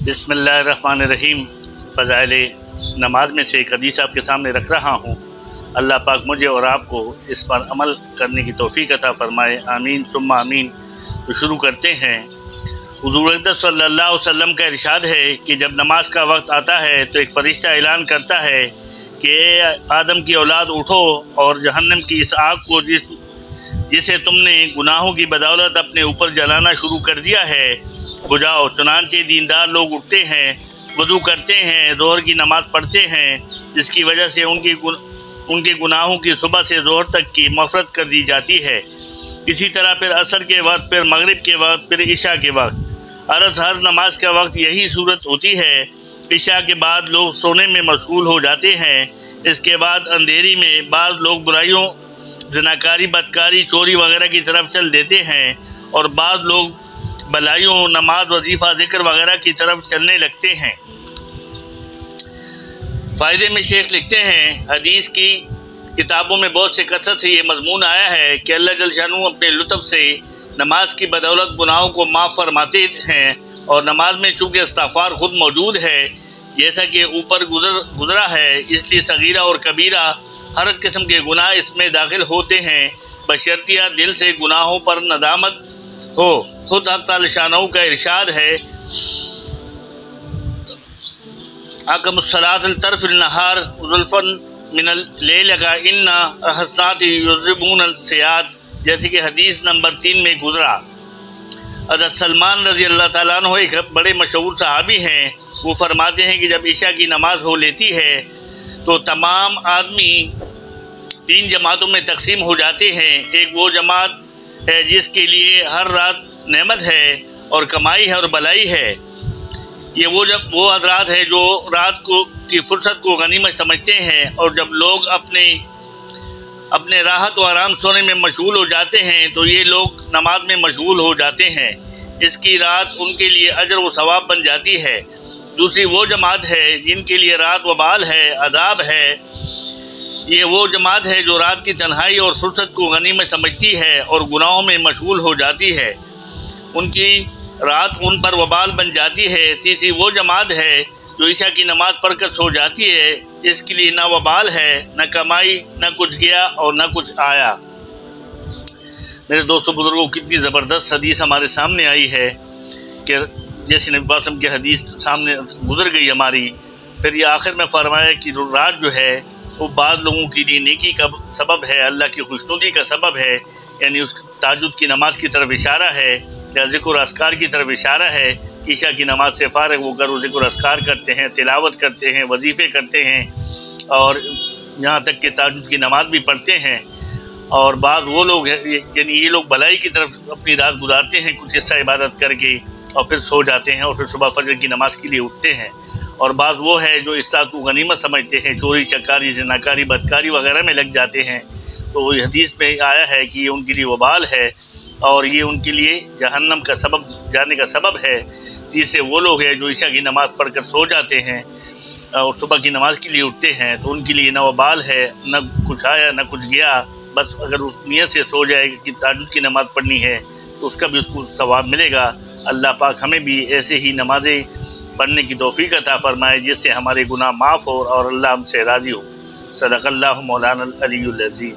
بسم اللہ الرحمن الرحیم۔ فضائل نماز میں سے ایک حدیث آپ کے سامنے رکھ رہا ہوں۔ اللہ پاک مجھے اور آپ کو اس پر عمل کرنے کی توفیق عطا فرمائے، آمین ثم آمین۔ تو شروع کرتے ہیں۔ حضور اقدس صلی اللہ علیہ وسلم کا ارشاد ہے کہ جب نماز کا وقت آتا ہے تو ایک فرشتہ اعلان کرتا ہے کہ اے آدم کی اولاد اٹھو اور جہنم کی اس آگ کو جسے تم نے گناہوں کی بدولت اپنے اوپر جلانا شروع کر دیا ہے بجھاؤ۔ چنانچہ دیندار لوگ اٹھتے ہیں، وضو کرتے ہیں، ظہر کی نماز پڑھتے ہیں، جس کی وجہ سے ان کے گناہوں کی صبح سے ظہر تک کی مغفرت کر دی جاتی ہے۔ اسی طرح پھر عصر کے وقت، پھر مغرب کے وقت، پھر عشاء کے وقت۔ ہر نماز کا وقت یہی صورت ہوتی ہے۔ عشاء کے بعد لوگ سونے میں مشغول ہو جاتے ہیں۔ اس کے بعد اندھیری میں بعض لوگ برائیوں، زناکاری، بدکاری، چوری وغیرہ کی طرف چل دیتے ہیں، اور بعض لوگ بلائیوں، نماز، وظیفہ، ذکر وغیرہ کی طرف چلنے لگتے ہیں۔ فائدے میں شیخ لکھتے ہیں، حدیث کی کتابوں میں بہت سے کثرت سے یہ مضمون آیا ہے کہ اللہ جل شانہ اپنے لطف سے نماز کی بدولت گناہوں کو معاف فرماتے ہیں، اور نماز میں چونکہ استغفار خود موجود ہے جیسا کہ اوپر گزرا ہے، اس لیے صغیرہ اور کبیرہ ہر قسم کے گناہ اس میں داخل ہوتے ہیں، بشرطیہ دل سے گناہوں پر ندامت ہو۔ خود حق تعالی شانہ کا ارشاد ہے، اقم الصلاۃ طرف النہار زلفا من اللیل ان الحسنات یذہبن السیئات، جیسے کہ حدیث نمبر 3 میں گزرا۔ حضرت سلمان رضی اللہ تعالیٰ عنہ ایک بڑے مشہور صحابی ہیں۔ وہ فرماتے ہیں کہ جب عشاء کی نماز ہو لیتی ہے تو تمام آدمی 3 جماعتوں میں تقسیم ہو جاتے ہیں۔ ایک وہ جماعت ہے جس کے لیے ہر رات نعمت ہے اور کمائی ہے اور بلائی ہے۔ یہ وہ حضرات ہیں جو رات کی فرصت کو غنیمت سمجھتے ہیں، اور جب لوگ اپنے راحت و آرام سونے میں مشغول ہو جاتے ہیں تو یہ لوگ نماز میں مشغول ہو جاتے ہیں۔ اس کی رات ان کے لیے اجر و ثواب بن جاتی ہے۔ دوسری وہ جماعت ہے جن کے لیے رات وبال ہے، عذاب ہے۔ یہ وہ جماعت ہے جو رات کی تنہائی اور فرصت کو غنیمت سمجھتی ہے اور گناہوں میں مشغول ہو جاتی ہے، ان کی رات ان پر وبال بن جاتی ہے۔ تیسری وہ جماعت ہے جو عشاء کی نماز پڑھ کر سو جاتی ہے، اس کے لیے نہ وبال ہے، نہ کمائی، نہ کچھ گیا اور نہ کچھ آیا۔ میرے دوستوں بزرگوں، کتنی زبردست حدیث ہمارے سامنے آئی ہے کہ جیسے نبی صلی اللہ علیہ وسلم کی حدیث سامنے گزر گئی ہماری، پھر یہ آخر میں فرمایا کہ رات جو ہے وہ بعض لوگوں کے لیے نیکی کا سبب ہے، اللہ کی خوشنودی کا سبب ہے، یعنی اس تہجد کی نماز کی طرف اشارہ ہے، یا ذکر و اذکار کی طرف اشارہ ہے کہ عشاء کی نماز سے فارغ ہو کر وہ ذکر و اذکار کرتے ہیں، تلاوت کرتے ہیں، وظیفے کرتے ہیں، اور یہاں تک کہ تہجد کی نماز بھی پڑھتے ہیں۔ اور بعض وہ لوگ ہیں، یعنی یہ لوگ بھلائی کی طرف اپنی رات گزارتے ہیں کچھ حصہ عبادت کر کے، اور پھر سو جاتے ہیں، اور پھر صبح فجر کی نماز کے لیے اٹھتے ہیں۔ اور بعض وہ ہے جو اس رات کو غنیمت سمجھتے ہیں، چوری چکاری، زناکاری، بدکاری وغیرہ میں لگ جاتے ہیں۔ تو حدیث میں آیا ہے کہ یہ ان کے لیے وبال ہے اور یہ ان کے لیے جہنم کا سبب جانے کا سبب ہے۔ تیسرے وہ لوگ ہیں جو عشاء کی نماز پڑھ کر سو جاتے ہیں اور صبح کی نماز کے لیے اٹھتے ہیں، تو ان کے لیے نہ وبال ہے، نہ کچھ آیا نہ کچھ گیا۔ بس اگر اس نیت سے سو جائے کہ تہجد کی نماز پڑھنی ہے تو اس کا بھی اس کو ثواب ملے گا۔ اللہ پاک ہمیں بھی ایسے ہی نمازیں پڑھنے کی توفیق عطا فرمائے جس سے ہمارے گناہ معاف ہو اور اللہ ہم سے راضی ہو۔ صدق اللہ مولانا العلی العظیم۔